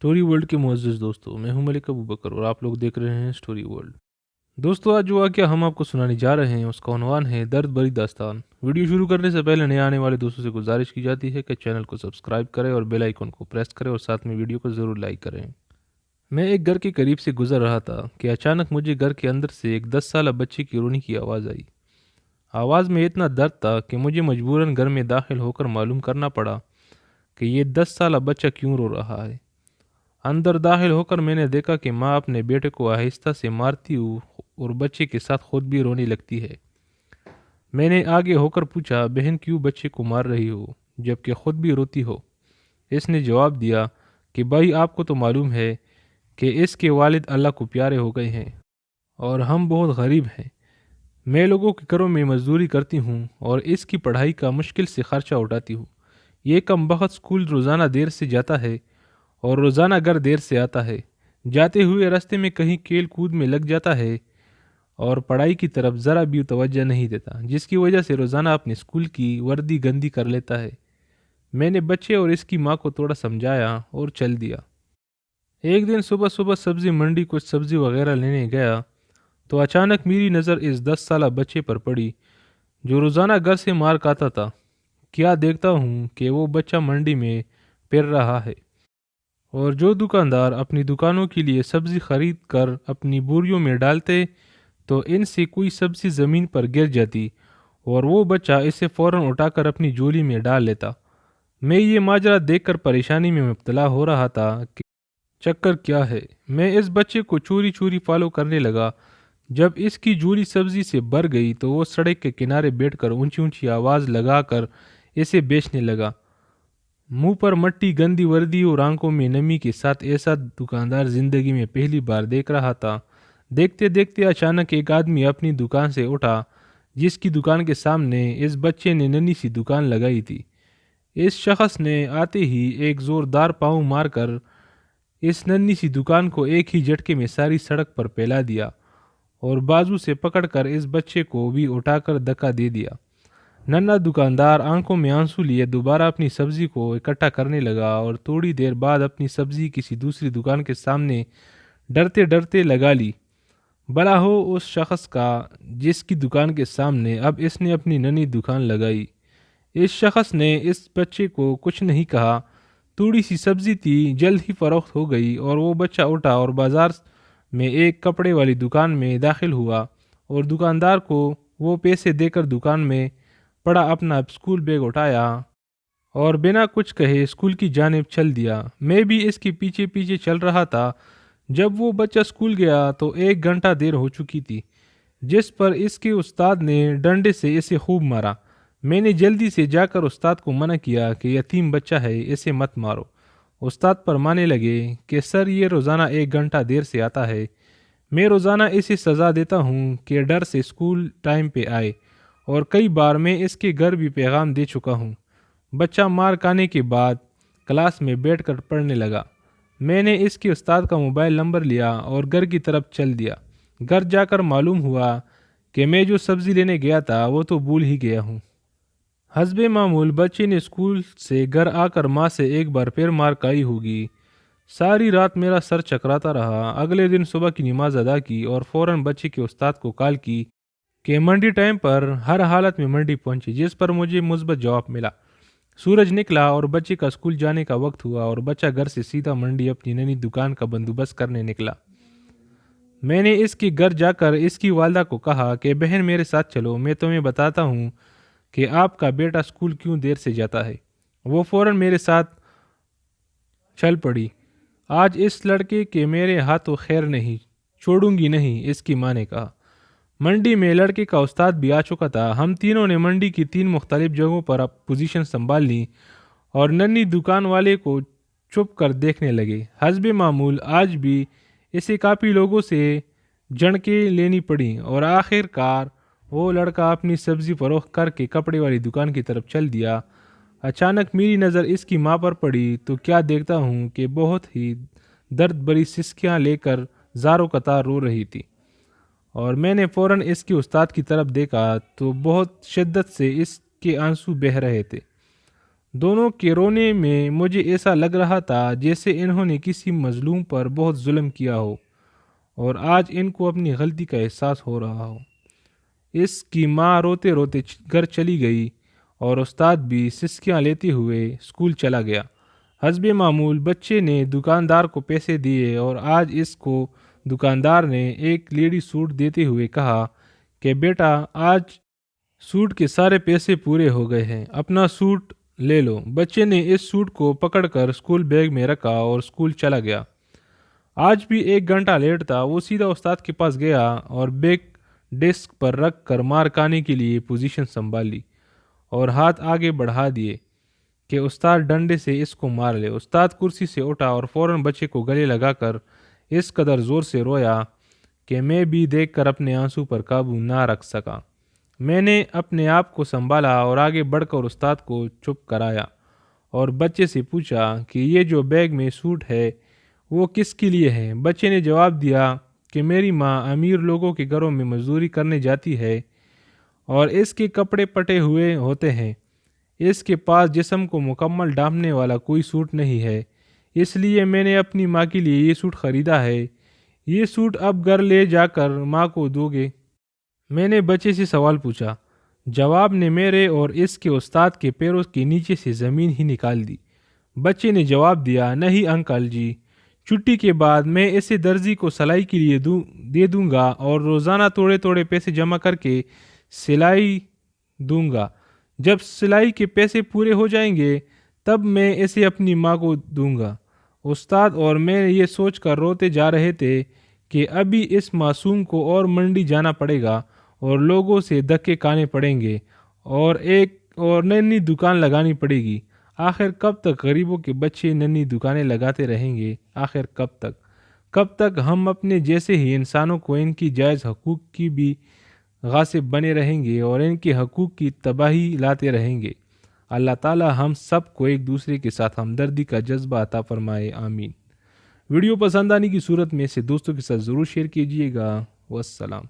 Story world کے معزز دوستوں، میں ہوں ملک ابو بکر اور آپ لوگ دیکھ رہے ہیں اسٹوری ورلڈ۔ دوستوں، آج جو واقعہ ہم آپ کو سنانے جا رہے ہیں اس کا عنوان ہے درد بھری داستان۔ ویڈیو شروع کرنے سے پہلے نئے آنے والے دوستوں سے گزارش کی جاتی ہے کہ چینل کو سبسکرائب کریں اور بیل آئیکن کو پریس کریں اور ساتھ میں ویڈیو کو ضرور لائک کریں۔ میں ایک گھر کے قریب سے گزر رہا تھا کہ اچانک مجھے گھر کے اندر سے ایک 10 سالہ بچے کی رونے کی آواز آئی۔ آواز میں اتنا درد تھا کہ مجھے مجبوراً گھر میں داخل ہو کر معلوم کرنا پڑا کہ یہ 10 سالہ بچہ کیوں رو رہا ہے۔ اندر داخل ہو کر میں نے دیکھا کہ ماں اپنے بیٹے کو آہستہ سے مارتی اور بچے کے ساتھ خود بھی رونے لگتی ہے۔ میں نے آگے ہو کر پوچھا، بہن کیوں بچے کو مار رہی ہو جبکہ خود بھی روتی ہو؟ اس نے جواب دیا کہ بھائی، آپ کو تو معلوم ہے کہ اس کے والد اللہ کو پیارے ہو گئے ہیں اور ہم بہت غریب ہیں۔ میں لوگوں کے گھروں میں مزدوری کرتی ہوں اور اس کی پڑھائی کا مشکل سے خرچہ اٹھاتی ہوں۔ یہ کم بخت اسکول روزانہ دیر سے جاتا ہے اور روزانہ گھر دیر سے آتا ہے۔ جاتے ہوئے راستے میں کہیں کھیل کود میں لگ جاتا ہے اور پڑھائی کی طرف ذرا بھی توجہ نہیں دیتا، جس کی وجہ سے روزانہ اپنے اسکول کی وردی گندی کر لیتا ہے۔ میں نے بچے اور اس کی ماں کو تھوڑا سمجھایا اور چل دیا۔ ایک دن صبح سبزی منڈی کچھ سبزی وغیرہ لینے گیا تو اچانک میری نظر اس 10 سالہ بچے پر پڑی جو روزانہ گھر سے مار کھاتا تھا۔ کیا دیکھتا ہوں کہ وہ بچہ منڈی میں پھر رہا ہے اور جو دکاندار اپنی دکانوں کے لیے سبزی خرید کر اپنی بوریوں میں ڈالتے تو ان سے کوئی سبزی زمین پر گر جاتی اور وہ بچہ اسے فوراً اٹھا کر اپنی جولی میں ڈال لیتا۔ میں یہ ماجرا دیکھ کر پریشانی میں مبتلا ہو رہا تھا کہ چکر کیا ہے۔ میں اس بچے کو چوری چوری فالو کرنے لگا۔ جب اس کی جولی سبزی سے بھر گئی تو وہ سڑک کے کنارے بیٹھ کر اونچی اونچی آواز لگا کر اسے بیچنے لگا۔ منہ پر مٹی، گندی وردی اور آنکھوں میں نمی کے ساتھ ایسا دکاندار زندگی میں پہلی بار دیکھ رہا تھا۔ دیکھتے دیکھتے اچانک ایک آدمی اپنی دکان سے اٹھا جس کی دکان کے سامنے اس بچے نے ننھی سی دکان لگائی تھی۔ اس شخص نے آتے ہی ایک زوردار پاؤں مار کر اس ننھی سی دکان کو ایک ہی جھٹکے میں ساری سڑک پر پھیلا دیا اور بازو سے پکڑ کر اس بچے کو بھی اٹھا کر دھکا دے دیا۔ ننھا دکاندار آنکھوں میں آنسو لیے دوبارہ اپنی سبزی کو اکٹھا کرنے لگا اور تھوڑی دیر بعد اپنی سبزی کسی دوسری دکان کے سامنے ڈرتے ڈرتے لگا لی۔ بھلا ہو اس شخص کا جس کی دکان کے سامنے اب اس نے اپنی ننھی دکان لگائی۔ اس شخص نے اس بچے کو کچھ نہیں کہا۔ تھوڑی سی سبزی تھی، جلد ہی فروخت ہو گئی اور وہ بچہ اٹھا اور بازار میں ایک کپڑے والی دکان میں داخل ہوا اور دکاندار کو وہ پیسے دے کر دکان میں پڑا اپنا اسکول بیگ اٹھایا اور بنا کچھ کہے اسکول کی جانب چل دیا۔ میں بھی اس کے پیچھے پیچھے چل رہا تھا۔ جب وہ بچہ اسکول گیا تو 1 گھنٹہ دیر ہو چکی تھی، جس پر اس کے استاد نے ڈنڈے سے اسے خوب مارا۔ میں نے جلدی سے جا کر استاد کو منع کیا کہ یتیم بچہ ہے، اسے مت مارو۔ استاد فرمانے لگے کہ سر، یہ روزانہ 1 گھنٹہ دیر سے آتا ہے۔ میں روزانہ اسے سزا دیتا ہوں کہ ڈر سے اسکول ٹائم پہ آئے اور کئی بار میں اس کے گھر بھی پیغام دے چکا ہوں۔ بچہ مار کھانے کے بعد کلاس میں بیٹھ کر پڑھنے لگا۔ میں نے اس کے استاد کا موبائل نمبر لیا اور گھر کی طرف چل دیا۔ گھر جا کر معلوم ہوا کہ میں جو سبزی لینے گیا تھا وہ تو بھول ہی گیا ہوں۔ حسب معمول بچے نے اسکول سے گھر آ کر ماں سے ایک بار پھر مار کھائی ہوگی۔ ساری رات میرا سر چکراتا رہا۔ اگلے دن صبح کی نماز ادا کی اور فوراً بچے کے استاد کو کال کی کہ منڈی ٹائم پر ہر حالت میں منڈی پہنچے، جس پر مجھے مثبت جواب ملا۔ سورج نکلا اور بچے کا اسکول جانے کا وقت ہوا اور بچہ گھر سے سیدھا منڈی اپنی نئی دکان کا بندوبست کرنے نکلا۔ میں نے اس کے گھر جا کر اس کی والدہ کو کہا کہ بہن میرے ساتھ چلو، میں تمہیں بتاتا ہوں کہ آپ کا بیٹا اسکول کیوں دیر سے جاتا ہے۔ وہ فوراً میرے ساتھ چل پڑی۔ آج اس لڑکے کے میرے ہاتھوں خیر نہیں، چھوڑوں گی نہیں، اس کی ماں نے کہا۔ منڈی میں لڑکے کا استاد بھی آ چکا تھا۔ ہم تینوں نے منڈی کی 3 مختلف جگہوں پر پوزیشن سنبھال لی اور ننھی دکان والے کو چھپ کر دیکھنے لگے۔ حسب معمول آج بھی اسے کافی لوگوں سے جھڑکیں لینی پڑی اور آخر کار وہ لڑکا اپنی سبزی فروخت کر کے کپڑے والی دکان کی طرف چل دیا۔ اچانک میری نظر اس کی ماں پر پڑی تو کیا دیکھتا ہوں کہ بہت ہی درد بھری سسکیاں لے کر زاروں قطار رو رہی تھی، اور میں نے فوراً اس کے استاد کی طرف دیکھا تو بہت شدت سے اس کے آنسو بہہ رہے تھے۔ دونوں کے رونے میں مجھے ایسا لگ رہا تھا جیسے انہوں نے کسی مظلوم پر بہت ظلم کیا ہو اور آج ان کو اپنی غلطی کا احساس ہو رہا ہو۔ اس کی ماں روتے روتے گھر چلی گئی اور استاد بھی سسکیاں لیتے ہوئے اسکول چلا گیا۔ حسب معمول بچے نے دکاندار کو پیسے دیے اور آج اس کو دکاندار نے ایک لیڈی سوٹ دیتے ہوئے کہا کہ بیٹا آج سوٹ کے سارے پیسے پورے ہو گئے ہیں، اپنا سوٹ لے لو۔ بچے نے اس سوٹ کو پکڑ کر اسکول بیگ میں رکھا اور اسکول چلا گیا۔ آج بھی 1 گھنٹہ لیٹ تھا۔ وہ سیدھا استاد کے پاس گیا اور بیگ ڈیسک پر رکھ کر مار کھانے کے لیے پوزیشن سنبھال لی اور ہاتھ آگے بڑھا دیے کہ استاد ڈنڈے سے اس کو مار لے۔ استاد کرسی سے اٹھا اور فوراً بچے کو گلے لگا کر اس قدر زور سے رویا کہ میں بھی دیکھ کر اپنے آنسو پر قابو نہ رکھ سکا۔ میں نے اپنے آپ کو سنبھالا اور آگے بڑھ کر استاد کو چپ کرایا اور بچے سے پوچھا کہ یہ جو بیگ میں سوٹ ہے وہ کس کے لیے ہے؟ بچے نے جواب دیا کہ میری ماں امیر لوگوں کے گھروں میں مزدوری کرنے جاتی ہے اور اس کے کپڑے پٹے ہوئے ہوتے ہیں۔ اس کے پاس جسم کو مکمل ڈھانپنے والا کوئی سوٹ نہیں ہے، اس لیے میں نے اپنی ماں کے لیے یہ سوٹ خریدا ہے۔ یہ سوٹ اب گھر لے جا کر ماں کو دو گے؟ میں نے بچے سے سوال پوچھا۔ جواب نے میرے اور اس کے استاد کے پیروں کے نیچے سے زمین ہی نکال دی۔ بچے نے جواب دیا، نہیں انکل جی، چھٹی کے بعد میں اسے درزی کو سلائی کے لیے دے دوں گا اور روزانہ تھوڑے تھوڑے پیسے جمع کر کے سلائی دوں گا۔ جب سلائی کے پیسے پورے ہو جائیں گے تب میں اسے اپنی ماں کو دوں گا۔ استاد اور میں یہ سوچ کر روتے جا رہے تھے کہ ابھی اس معصوم کو اور منڈی جانا پڑے گا اور لوگوں سے دھکے کھانے پڑیں گے اور ایک اور نئی دکان لگانی پڑے گی۔ آخر کب تک غریبوں کے بچے نئی دکانیں لگاتے رہیں گے؟ آخر کب تک ہم اپنے جیسے ہی انسانوں کو ان کی جائز حقوق کی بھی غاصب بنے رہیں گے اور ان کے حقوق کی تباہی لاتے رہیں گے؟ اللہ تعالی ہم سب کو ایک دوسرے کے ساتھ ہمدردی کا جذبہ عطا فرمائے، آمین۔ ویڈیو پسند آنے کی صورت میں اسے دوستوں کے ساتھ ضرور شیئر کیجیے گا۔ والسلام۔